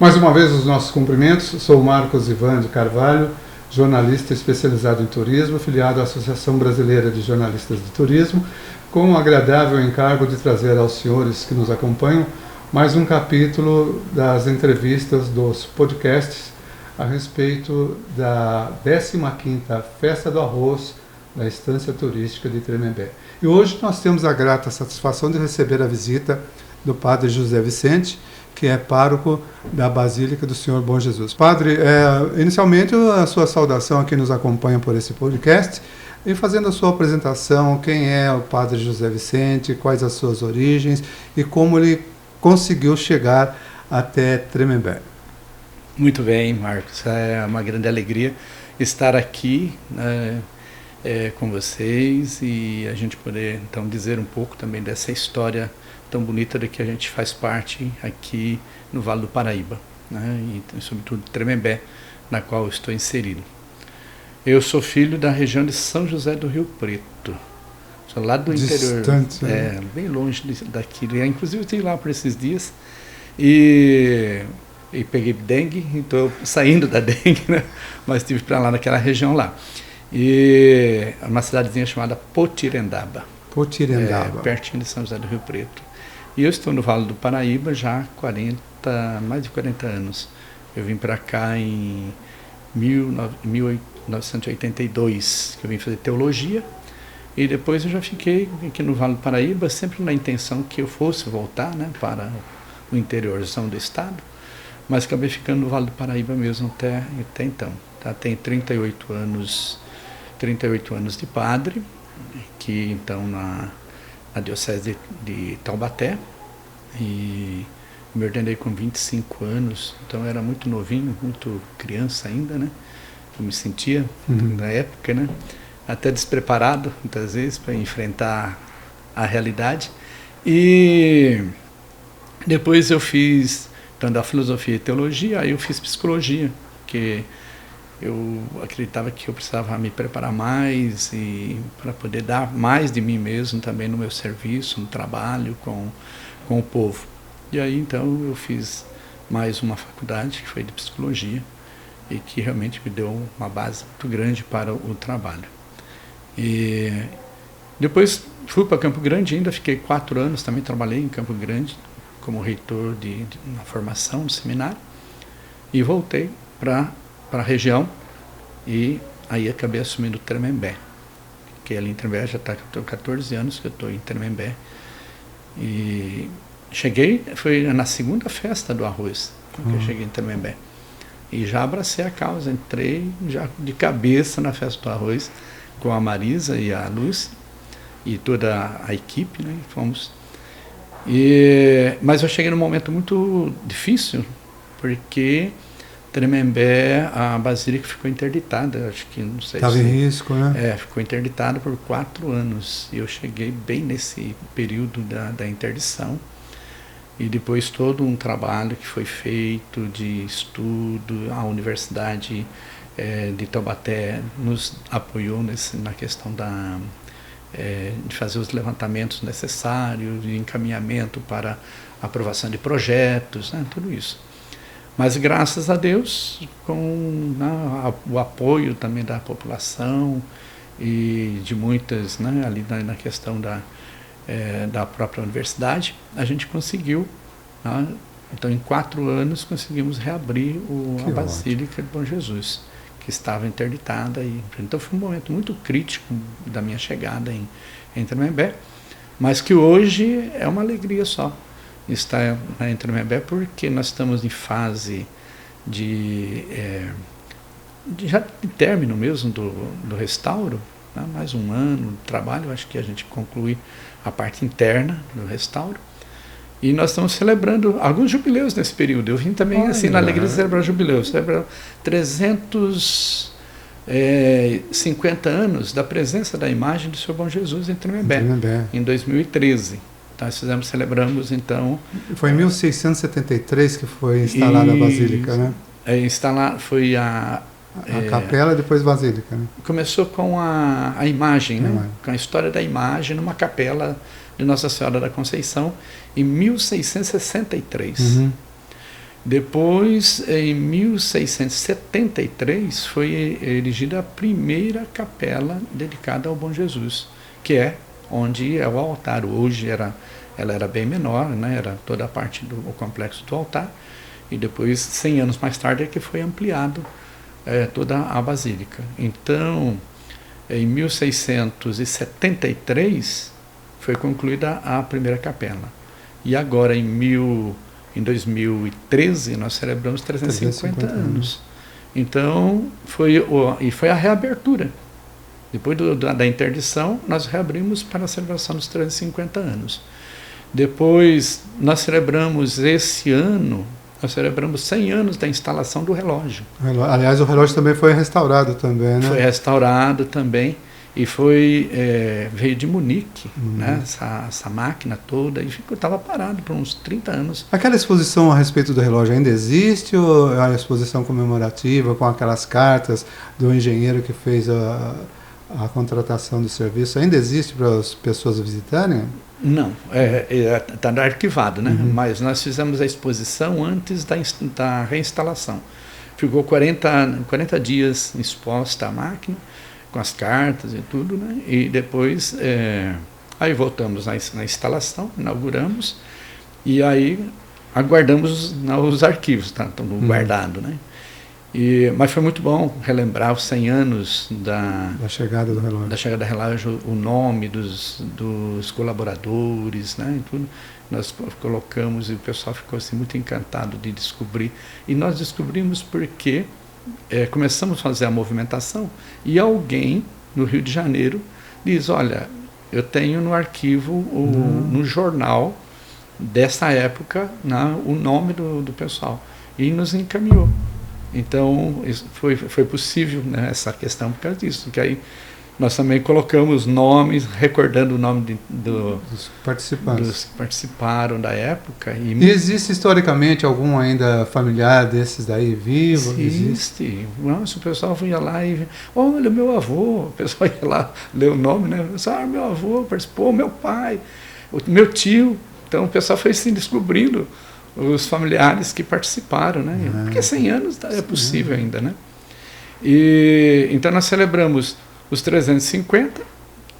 Mais uma vez os nossos cumprimentos. Sou Marcos Ivan de Carvalho, jornalista especializado em turismo, filiado à Associação Brasileira de Jornalistas de Turismo, com o agradável encargo de trazer aos senhores que nos acompanham mais um capítulo das entrevistas dos podcasts a respeito da 15ª Festa do Arroz da Estância Turística de Tremembé. E hoje nós temos a grata satisfação de receber a visita do Padre José Vicente, que é pároco da Basílica do Senhor Bom Jesus. Padre, inicialmente a sua saudação a quem nos acompanha por esse podcast, e fazendo a sua apresentação, quem é o Padre José Vicente, quais as suas origens e como ele conseguiu chegar até Tremembé. Muito bem, Marcos, é uma grande alegria estar aqui com vocês e a gente poder então dizer um pouco também dessa história tão bonita de que a gente faz parte aqui no Vale do Paraíba, né? E sobretudo Tremembé, na qual eu estou inserido. Eu sou filho da região de São José do Rio Preto, sou lá do interior, bem longe daqui. Inclusive eu estive lá por esses dias e peguei dengue, estou saindo da dengue, né? Mas estive para lá naquela região lá. E uma cidadezinha chamada Potirendaba. Pertinho de São José do Rio Preto. E eu estou no Vale do Paraíba já há mais de 40 anos. Eu vim para cá em 1982, que eu vim fazer teologia, e depois eu já fiquei aqui no Vale do Paraíba, sempre na intenção que eu fosse voltar, né, para o interiorzão do estado, mas acabei ficando no Vale do Paraíba mesmo até então. Tá? Tenho 38 anos de padre, que então na Diocese de Taubaté, e me ordenei com 25 anos, então eu era muito novinho, muito criança ainda, né? Eu me sentia, na época, né? Até despreparado, muitas vezes, para enfrentar a realidade. E depois eu fiz, então, da filosofia e teologia, aí eu fiz psicologia, porque eu acreditava que eu precisava me preparar mais e para poder dar mais de mim mesmo também no meu serviço, no trabalho com o povo. E aí então eu fiz mais uma faculdade que foi de psicologia e que realmente me deu uma base muito grande para o trabalho. E depois fui para Campo Grande, ainda fiquei 4 anos, também trabalhei em Campo Grande como reitor de uma formação no seminário e voltei para a região, e aí acabei assumindo Tremembé, que ali em Tremembé já está 14 anos que eu estou em Tremembé, e cheguei, foi na segunda festa do arroz que eu cheguei em Tremembé, e já abracei a causa, entrei já de cabeça na festa do arroz com a Marisa e a Lúcia e toda a equipe, né, fomos, mas eu cheguei num momento muito difícil, porque Tremembé, a Basílica ficou interditada, acho que, não sei. Estava em risco, né? Ficou interditada por 4 anos, e eu cheguei bem nesse período da interdição, e depois todo um trabalho que foi feito de estudo, a Universidade de Taubaté nos apoiou na questão de fazer os levantamentos necessários, de encaminhamento para aprovação de projetos, né, tudo isso. Mas graças a Deus, com o apoio também da população e de muitas, né, ali na questão da própria universidade, a gente conseguiu, né, então em 4 anos conseguimos reabrir a Basílica de Bom Jesus, que estava interditada. Então foi um momento muito crítico da minha chegada em Tremembé, mas que hoje é uma alegria só estar em Tremembé, porque nós estamos em fase já de término mesmo do restauro, né? Mais um ano de trabalho, acho que a gente conclui a parte interna do restauro, e nós estamos celebrando alguns jubileus nesse período. Eu vim também na alegria de celebrar jubileus, celebrar 350 anos da presença da imagem do Senhor Bom Jesus em Tremembé, em 2013. Nós celebramos então... Foi em 1673 que foi instalada a Basílica, né? Foi a capela e depois Basílica, né? Começou com a imagem, né? Com a história da imagem numa capela de Nossa Senhora da Conceição, em 1663. Depois, em 1673, foi erigida a primeira capela dedicada ao Bom Jesus, que é onde é o altar. Hoje ela era bem menor, né? Era toda a parte do complexo do altar, e depois, 100 anos mais tarde, é que foi ampliado toda a basílica. Então, em 1673, foi concluída a primeira capela. E agora, em 2013, nós celebramos 350 anos. Então, foi a reabertura. Depois da interdição, nós reabrimos para a celebração dos 350 anos. Depois, nós celebramos esse ano, nós celebramos 100 anos da instalação do relógio. Aliás, o relógio também foi restaurado também, né? Foi restaurado também. E veio de Munique, né, essa máquina toda, e estava parado por uns 30 anos. Aquela exposição a respeito do relógio ainda existe, ou é uma exposição comemorativa com aquelas cartas do engenheiro que fez a contratação do serviço? Ainda existe para as pessoas visitarem? Não, está arquivado, né? Mas nós fizemos a exposição antes da reinstalação. Ficou 40 dias exposta a máquina, com as cartas e tudo, né? E depois, aí voltamos na instalação, inauguramos, e aí aguardamos os arquivos, tá? Estão guardados, né? Mas foi muito bom relembrar os 100 anos da chegada do relógio. Da chegada do relógio, o nome dos colaboradores, né? E tudo. Nós colocamos e o pessoal ficou assim, muito encantado de descobrir. E nós descobrimos porque começamos a fazer a movimentação e alguém no Rio de Janeiro diz, olha, eu tenho no arquivo, no jornal dessa época, o nome do pessoal. E nos encaminhou. Então, foi possível, né, essa questão por causa disso, que aí nós também colocamos nomes, recordando o nome dos participantes. Dos que participaram da época. E existe historicamente algum ainda familiar desses daí vivo? Existe. Nossa, o pessoal ia lá e... Olha, meu avô. O pessoal ia lá ler o nome, né? Meu avô participou, meu pai, meu tio. Então, o pessoal foi assim, descobrindo os familiares que participaram, né? Porque 100 anos é possível ainda, né? Então, nós celebramos os 350,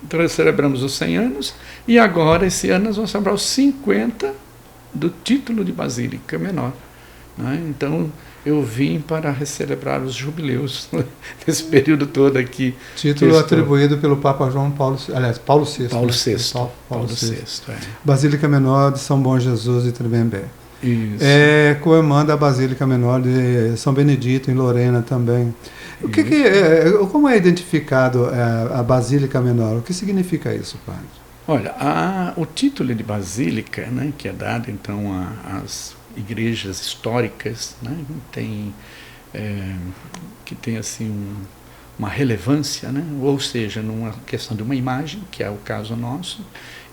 então celebramos os 100 anos, e agora, esse ano, nós vamos celebrar os 50 do título de Basílica Menor. Né? Então, eu vim para celebrar os jubileus nesse período todo aqui. Título atribuído pelo Papa João Paulo, aliás, Paulo VI. Paulo VI. Paulo VI. Basílica Menor de São Bom Jesus de Tremembé. Isso. Comanda a Basílica Menor de São Benedito, em Lorena também. Como é identificado a Basílica Menor? O que significa isso, padre? Olha, o título de Basílica, né, que é dado então às igrejas históricas, né, que tem assim uma relevância, né, ou seja, numa questão de uma imagem, que é o caso nosso,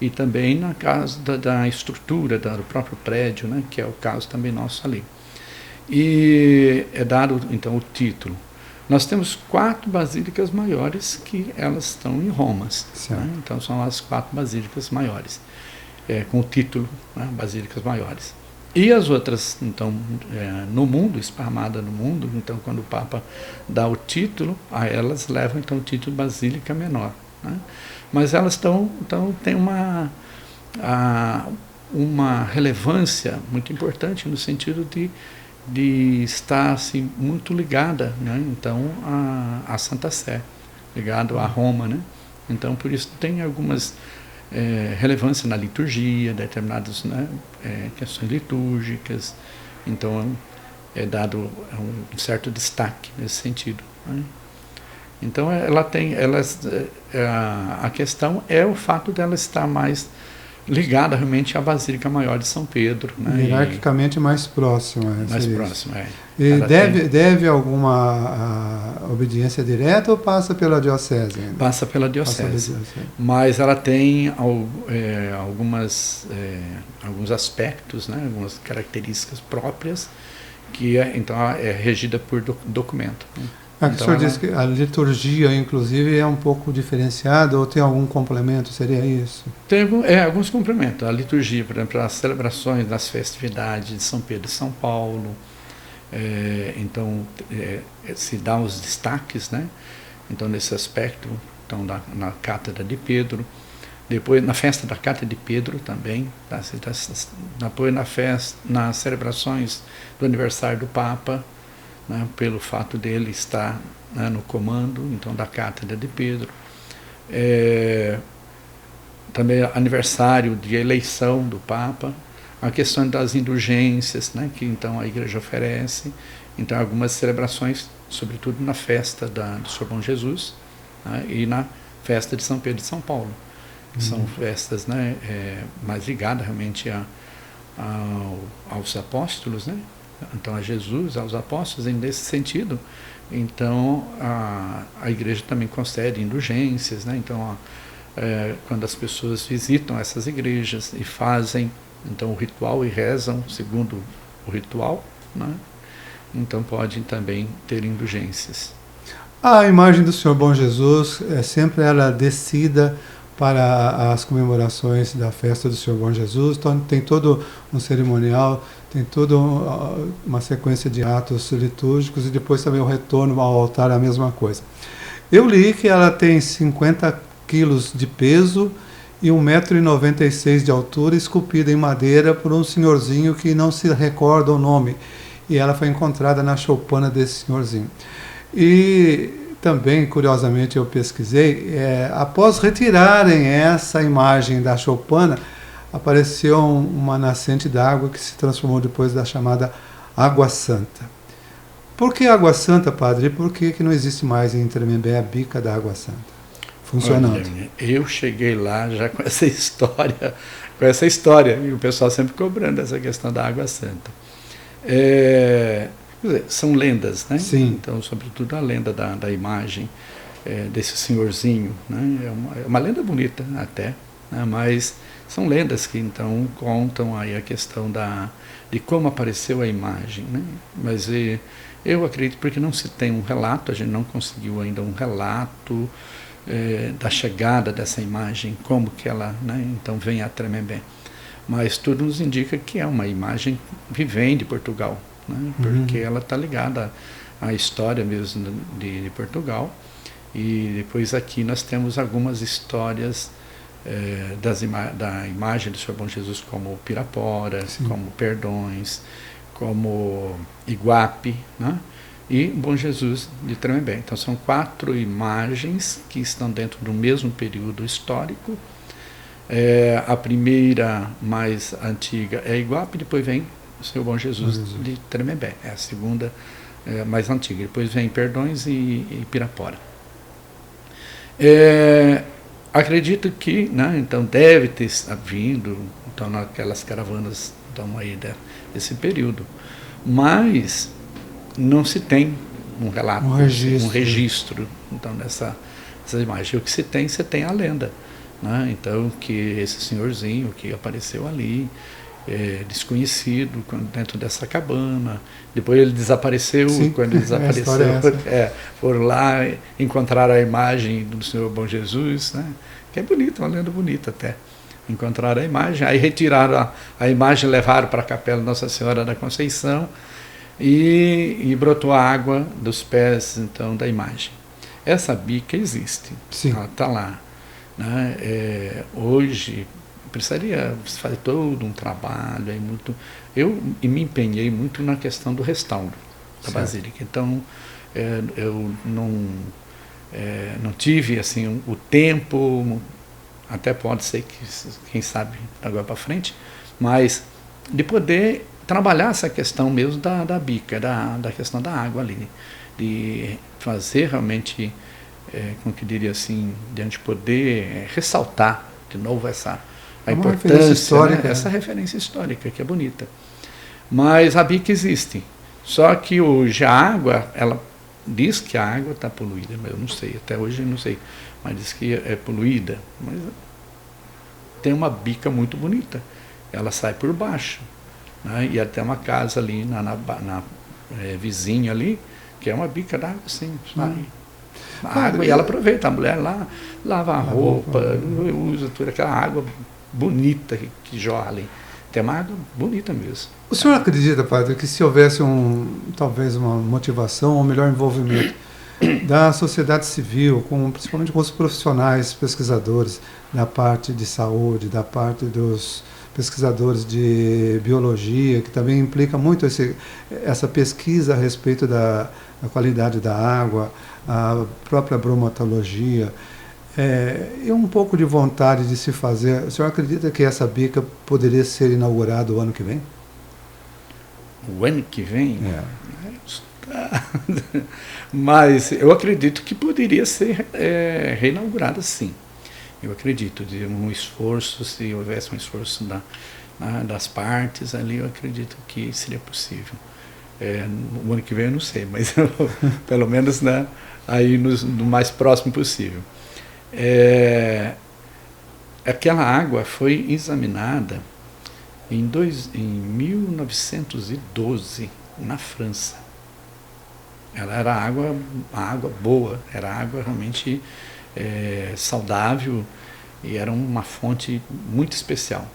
e também na caso da estrutura do próprio prédio, né, que é o caso também nosso ali. E é dado então o título. Nós temos 4 basílicas maiores que elas estão em Roma. Né? Então são as 4 basílicas maiores, com o título, né, Basílicas Maiores. E as outras, então, no mundo, esparramadas no mundo, então quando o Papa dá o título, a elas levam então o título Basílica Menor. Né? Mas elas têm uma relevância muito importante no sentido de estar assim, muito ligada, né? Então, à Santa Sé, ligado a Roma. Né? Então, por isso tem algumas relevância na liturgia, determinadas, né, questões litúrgicas. Então, é dado um certo destaque nesse sentido. Né? Então, a questão é o fato dela estar mais ligada realmente à Basílica Maior de São Pedro. Né? Hierarquicamente mais próxima. Mais próxima, E deve alguma obediência direta ou passa pela diocese? Ainda? Passa pela diocese. Mas ela tem alguns aspectos, né? Algumas características próprias, que então é regida por documento. Aqui o senhor disse que a liturgia, inclusive, é um pouco diferenciada, ou tem algum complemento, seria isso? Tem alguns complementos. A liturgia, por exemplo, as celebrações das festividades de São Pedro e São Paulo, então se dá os destaques, né? Então, nesse aspecto, então, na Cátedra de Pedro, depois na festa da Cátedra de Pedro também, depois nas celebrações do aniversário do Papa, né, pelo fato dele estar, né, no comando, então, da Cátedra de Pedro. Também aniversário de eleição do Papa, a questão das indulgências, né, que então a Igreja oferece, então algumas celebrações, sobretudo na festa do Senhor Bom Jesus, né, e na festa de São Pedro e São Paulo, que são festas, né, mais ligadas realmente aos apóstolos, né, então a Jesus, aos apóstolos, e nesse sentido, então a Igreja também concede indulgências, né, então quando as pessoas visitam essas igrejas e fazem então o ritual e rezam segundo o ritual, né, então podem também ter indulgências. A imagem do Senhor Bom Jesus é sempre ela descida para as comemorações da festa do Senhor Bom Jesus, então tem todo um cerimonial, tem toda uma sequência de atos litúrgicos e depois também o retorno ao altar, a mesma coisa. Eu li que ela tem 50 quilos de peso e 1,96 m de altura, esculpida em madeira por um senhorzinho que não se recorda o nome, e ela foi encontrada na choupana desse senhorzinho. E também, curiosamente, eu pesquisei, após retirarem essa imagem da choupana, apareceu uma nascente d'água que se transformou depois da chamada Água Santa. Por que Água Santa, padre? E por que não existe mais em Tremembé a bica da Água Santa funcionando? Olha, eu cheguei lá já com essa história, e o pessoal sempre cobrando essa questão da Água Santa. Quer dizer, são lendas, né? Sim. Então, sobretudo a lenda da imagem desse senhorzinho, né? É uma lenda bonita até, né? Mas são lendas que então contam aí a questão de como apareceu a imagem, né? Mas eu acredito porque não se tem um relato, a gente não conseguiu ainda um relato da chegada dessa imagem, como que ela, né, então vem a Tremembé. Mas tudo nos indica que é uma imagem que vem de Portugal, né, porque ela está ligada à história mesmo de Portugal. E depois aqui nós temos algumas histórias da imagem do Senhor Bom Jesus, como Pirapora, sim, como Perdões, como Iguape, né? E Bom Jesus de Tremembé. Então são 4 imagens que estão dentro do mesmo período histórico. A primeira, mais antiga, é Iguape, depois vem o Senhor Bom Jesus de Tremembé. É a segunda, mais antiga. Depois vem Perdões e Pirapora. Acredito que, né, então deve ter vindo então, naquelas caravanas então, aí desse período. Mas não se tem um relato, um registro então, dessas imagens. O que se tem a lenda, né? Então, que esse senhorzinho que apareceu ali, desconhecido, dentro dessa cabana, depois ele desapareceu. Sim, quando ele desapareceu, foram lá, encontraram a imagem do Senhor Bom Jesus, né? Que é bonita, uma lenda bonita até. Encontraram a imagem, aí retiraram a imagem, levaram para a capela Nossa Senhora da Conceição, e brotou a água dos pés então da imagem. Essa bica existe. Sim. Ela está lá, né? Hoje precisaria fazer todo um trabalho aí muito. Eu me empenhei muito na questão do restauro da Basílica. Então eu não tive assim o tempo, até pode ser que quem sabe agora para frente, mas de poder trabalhar essa questão mesmo da bica, da questão da água ali, de fazer realmente, como que diria assim, de a gente poder ressaltar de novo a importância, histórica, né? Essa referência histórica que é bonita. Mas a bica existe, só que hoje a água, ela diz que a água está poluída, mas eu não sei, até hoje eu não sei, mas diz que é poluída, mas tem uma bica muito bonita, ela sai por baixo. E até uma casa ali, vizinha ali, que é uma bica d'água, sim, sabe? A água, e ela aproveita, a mulher lá lava a roupa, usa toda aquela água bonita que jorra ali. Tem uma água bonita mesmo. O senhor acredita, padre, que se houvesse talvez uma motivação ou melhor envolvimento da sociedade civil, principalmente com os profissionais, pesquisadores da parte de saúde, da parte dos pesquisadores de biologia, que também implica muito essa pesquisa a respeito da qualidade da água, a própria bromatologia, e um pouco de vontade de se fazer. O senhor acredita que essa bica poderia ser inaugurada o ano que vem? O ano que vem? Mas eu acredito que poderia ser reinaugurada, sim. Eu acredito, de um esforço, se houvesse um esforço das partes ali, eu acredito que seria possível. No ano que vem eu não sei, mas pelo menos aí no mais próximo possível. Aquela água foi examinada em 1912, na França. Ela era água boa, era água realmente saudável e era uma fonte muito especial,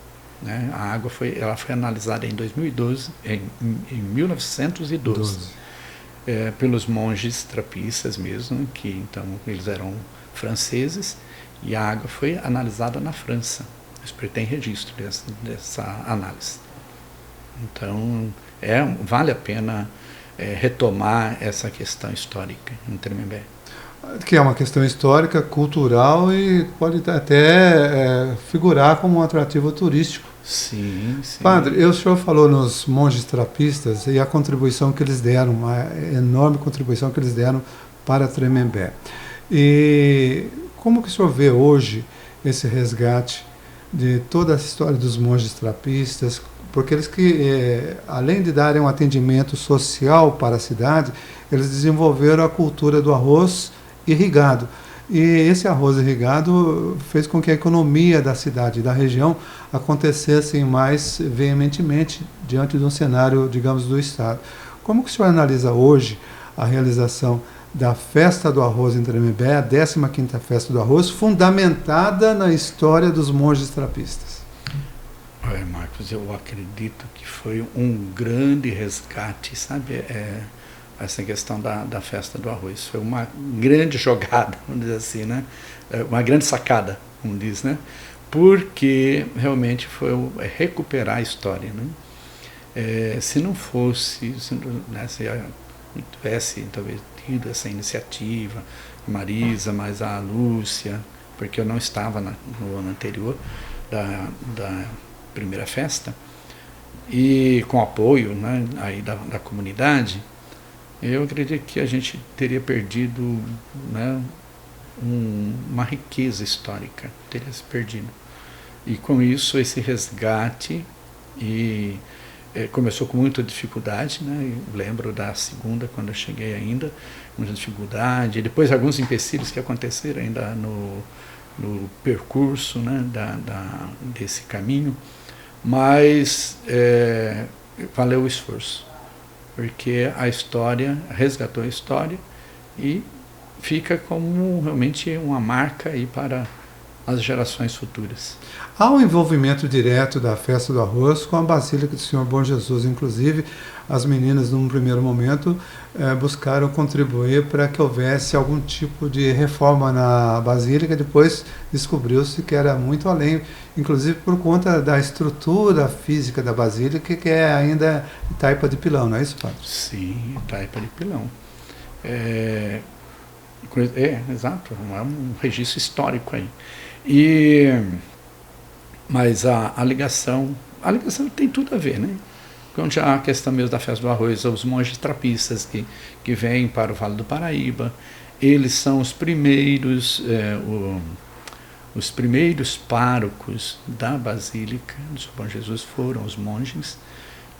né? A água foi analisada em 2012, em 1912, pelos monges trapistas mesmo, que então eles eram franceses, e a água foi analisada na França. Isso tem registro dessa análise. Então, vale a pena retomar essa questão histórica em Tremembé. Que é uma questão histórica, cultural e pode até figurar como um atrativo turístico. Sim, sim. Padre, o senhor falou nos monges trapistas e a contribuição que eles deram, a enorme contribuição que eles deram para Tremembé. E como que o senhor vê hoje esse resgate de toda a história dos monges trapistas, porque eles além de darem um atendimento social para a cidade, eles desenvolveram a cultura do arroz irrigado. E esse arroz irrigado fez com que a economia da cidade e da região acontecesse mais veementemente diante de um cenário, digamos, do Estado. Como que o senhor analisa hoje a realização da Festa do Arroz em Tremembé, a 15ª Festa do Arroz, fundamentada na história dos monges trapistas? Marcos, eu acredito que foi um grande resgate, sabe, essa questão da Festa do Arroz. Foi uma grande jogada, vamos dizer assim, né? Uma grande sacada, como diz, né? Porque realmente foi recuperar a história, né? Se não fosse, se tivesse talvez tido essa iniciativa, a Marisa, mais a Lúcia, porque eu não estava no ano anterior da primeira festa, e com apoio, né, aí da comunidade, eu acredito que a gente teria perdido, né, uma riqueza histórica, teria se perdido. E com isso, esse resgate começou com muita dificuldade, né? Eu lembro da segunda, quando eu cheguei ainda, muita dificuldade, e depois alguns empecilhos que aconteceram ainda no percurso, né, desse caminho, mas valeu o esforço, porque a história, resgatou a história e fica como realmente uma marca aí para as gerações futuras. Há um envolvimento direto da Festa do Arroz com a Basílica do Senhor Bom Jesus. Inclusive, as meninas, num primeiro momento, buscaram contribuir para que houvesse algum tipo de reforma na Basílica. Depois descobriu-se que era muito além, inclusive por conta da estrutura física da Basílica, que é ainda taipa de pilão, não é isso, padre? Sim, taipa de pilão. Exato, é um registro histórico aí. Mas a ligação tem tudo a ver, né? Quando já a questão mesmo da Festa do Arroz, os monges trapistas que vêm para o Vale do Paraíba, eles são os primeiros párocos da Basílica do Senhor Bom Jesus, foram os monges,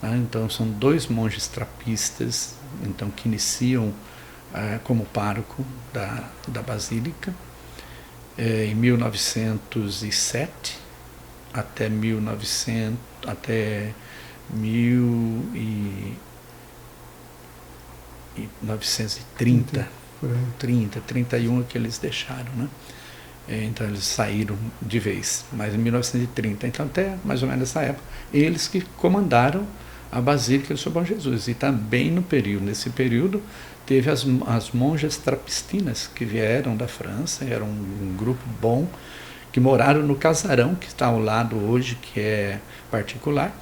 né? Então são 2 monges trapistas, então, que iniciam como pároco da Basílica em 1907 até 1900, 1930, 31 que eles deixaram, né? Então eles saíram de vez, mas em 1930, então até mais ou menos nessa época, eles que comandaram a Basílica do São Bom Jesus. E também nesse período, teve as monjas trapistinas que vieram da França, era um grupo bom, que moraram no casarão que está ao lado hoje, que é particular,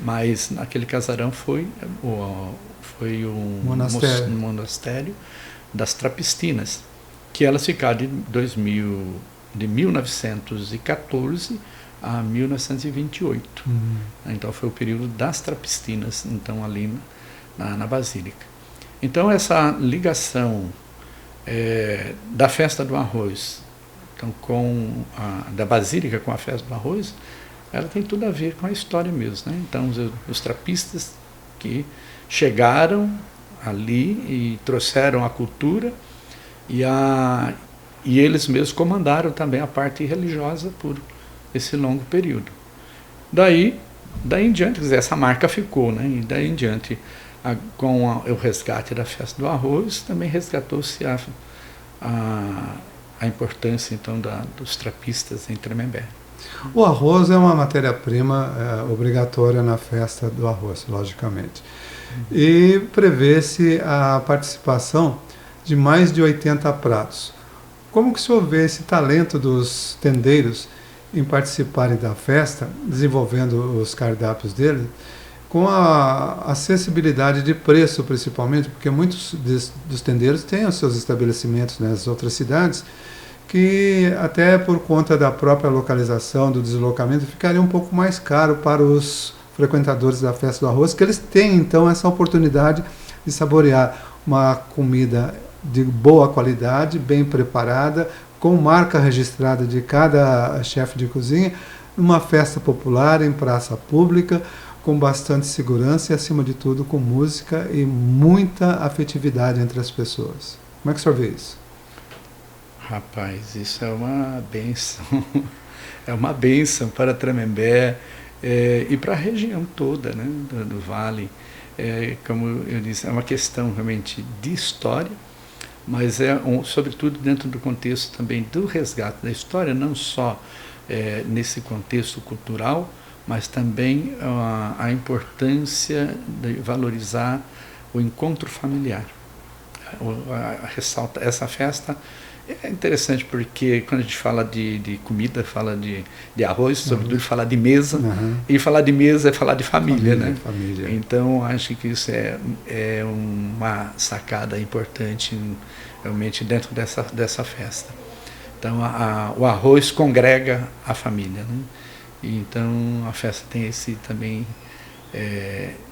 mas naquele casarão foi um monastério das trapistinas, que elas ficaram de 1914 a 1928. Então foi o período das trapistinas, então ali na Basílica. Então essa ligação da festa do arroz, então da Basílica com a festa do arroz, ela tem tudo a ver com a história mesmo, né? Então os trapistas que chegaram ali e trouxeram a cultura e eles mesmos comandaram também a parte religiosa por esse longo período. Daí em diante, quer dizer, essa marca ficou, né? E daí em diante, com o resgate da festa do arroz, também resgatou-se a importância então dos trapistas em Tremembé. O arroz é uma matéria-prima obrigatória na festa do arroz, logicamente. E prevê-se a participação de mais de 80 pratos. Como que o senhor vê esse talento dos tendeiros em participarem da festa, desenvolvendo os cardápios deles, com a acessibilidade de preço, principalmente, porque muitos dos tendeiros têm os seus estabelecimentos nas outras cidades, que até por conta da própria localização, do deslocamento, ficaria um pouco mais caro para os frequentadores da festa do arroz, que eles têm então essa oportunidade de saborear uma comida de boa qualidade, bem preparada, com marca registrada de cada chefe de cozinha, numa festa popular, em praça pública, com bastante segurança e, acima de tudo, com música e muita afetividade entre as pessoas. Como é que o senhor vê isso? Rapaz, isso é uma bênção. É uma bênção para Tremembé e para a região toda, né, do Vale. Como eu disse, é uma questão realmente de história, mas sobretudo dentro do contexto também do resgate da história, não só nesse contexto cultural, mas também a importância de valorizar o encontro familiar. Ressalta essa festa. É interessante porque quando a gente fala de comida, fala de arroz, sobretudo fala de mesa, e falar de mesa é falar de família, né? Família. Então acho que isso é uma sacada importante realmente dentro dessa festa. Então o arroz congrega a família, né? E então a festa tem também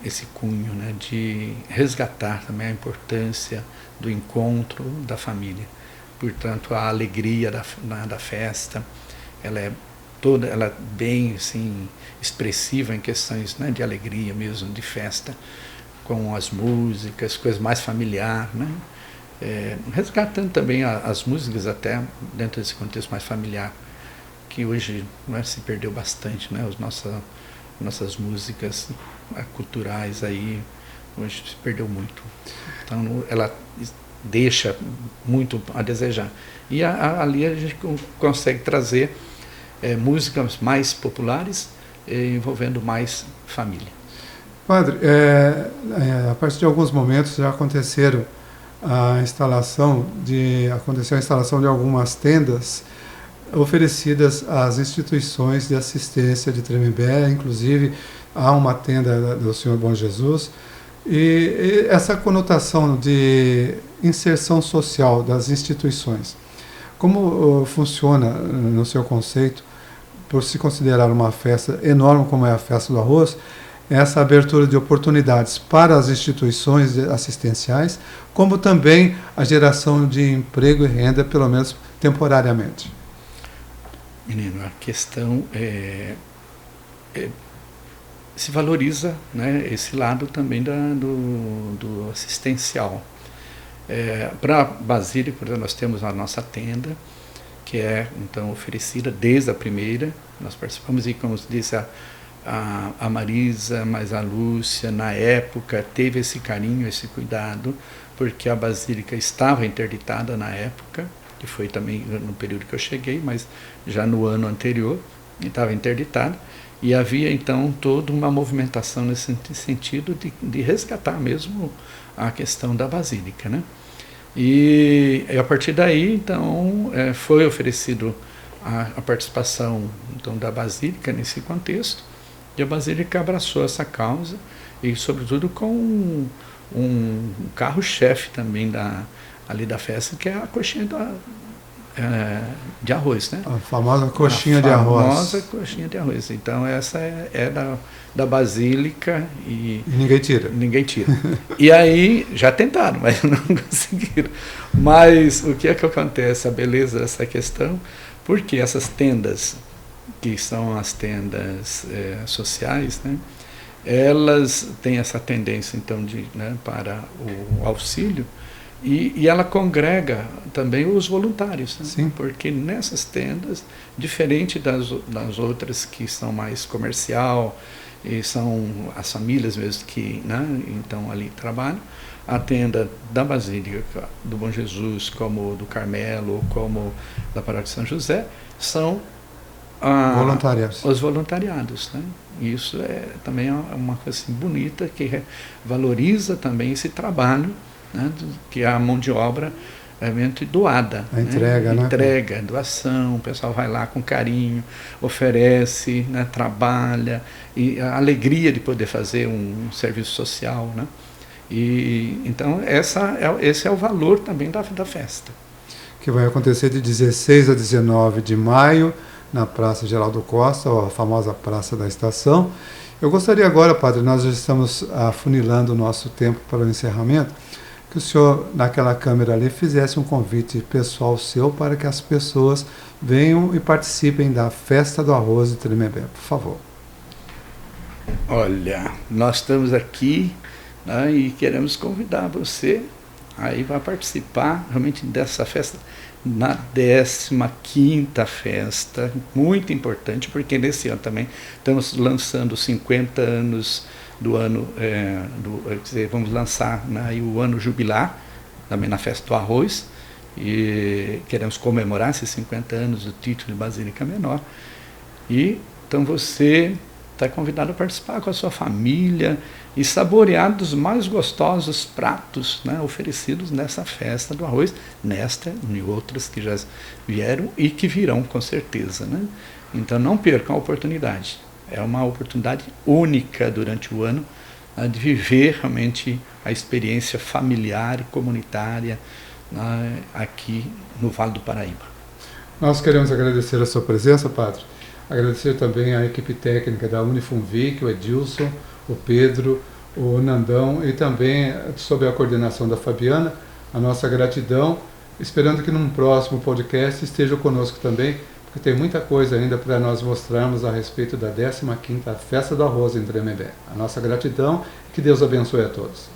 esse cunho, né, de resgatar também a importância do encontro da família. Portanto, a alegria da festa, ela é bem assim, expressiva em questões, né, de alegria mesmo, de festa, com as músicas, coisas mais familiar, né? Resgatando também as músicas até dentro desse contexto mais familiar, que hoje, né, se perdeu bastante, né? Nossas músicas culturais aí, hoje se perdeu muito. Então, ela deixa muito a desejar. E ali a gente consegue trazer músicas mais populares, envolvendo mais família. Padre, a partir de alguns momentos já aconteceu a instalação de algumas tendas oferecidas às instituições de assistência de Tremembé, inclusive há uma tenda do Senhor Bom Jesus. E essa conotação de inserção social das instituições, como funciona no seu conceito, por se considerar uma festa enorme como é a festa do arroz, essa abertura de oportunidades para as instituições assistenciais, como também a geração de emprego e renda, pelo menos temporariamente? Menino, a questão se valoriza, né, esse lado também do assistencial. Para a Basílica, nós temos a nossa tenda, que é então oferecida desde a primeira. Nós participamos e, como disse a Marisa, mas a Lúcia, na época, teve esse carinho, esse cuidado porque a basílica estava interditada na época, que foi também no período que eu cheguei, mas já no ano anterior estava interditada, e havia então toda uma movimentação nesse sentido de resgatar mesmo a questão da basílica, né? E a partir daí então foi oferecido a participação então da basílica nesse contexto, e a basílica abraçou essa causa, e sobretudo com um carro-chefe também ali da festa, que é a coxinha de arroz, né? A famosa coxinha de arroz. A famosa coxinha de arroz. Então essa é da basílica e ninguém tira. Ninguém tira. E aí já tentaram, mas não conseguiram. Mas o que é que acontece? A beleza dessa questão, porque essas tendas, que são as tendas sociais, né? Elas têm essa tendência então para o auxílio, e ela congrega também os voluntários, né? Sim. Porque nessas tendas, diferente das outras que são mais comercial, e são as famílias mesmo que então ali trabalham, a tenda da Basílica do Bom Jesus, como do Carmelo, como da Paróquia de São José, são os voluntariados, né? Isso também é uma coisa assim, bonita, que valoriza também esse trabalho, né? Que é a mão de obra doada. A entrega, né? Entrega, doação, o pessoal vai lá com carinho, oferece, né? Trabalha, e a alegria de poder fazer um serviço social, né? E então esse é o valor também da festa. Que vai acontecer de 16 a 19 de maio, na Praça Geraldo Costa, a famosa Praça da Estação. Eu gostaria agora, padre, nós já estamos afunilando o nosso tempo para o encerramento, que o senhor, naquela câmera ali, fizesse um convite pessoal seu para que as pessoas venham e participem da Festa do Arroz de Tremembé, por favor. Olha, nós estamos aqui, né, e queremos convidar você aí para participar realmente dessa festa, na 15ª festa, muito importante, porque nesse ano também estamos lançando 50 anos do ano, quer dizer, vamos lançar, né, o ano jubilar, também na Festa do Arroz, e queremos comemorar esses 50 anos do título de Basílica Menor. E então você está convidado a participar com a sua família e saborear dos mais gostosos pratos, né, oferecidos nessa Festa do Arroz, nesta e outras que já vieram e que virão com certeza, né? Então não percam a oportunidade. É uma oportunidade única durante o ano, né, de viver realmente a experiência familiar e comunitária, né, aqui no Vale do Paraíba. Nós queremos agradecer a sua presença, padre. Agradecer também à equipe técnica da Unifunvic, o Edilson, o Pedro, o Nandão, e também, sob a coordenação da Fabiana, a nossa gratidão, esperando que num próximo podcast esteja conosco também, porque tem muita coisa ainda para nós mostrarmos a respeito da 15ª Festa do Arroz em Tremembé. A nossa gratidão, que Deus abençoe a todos.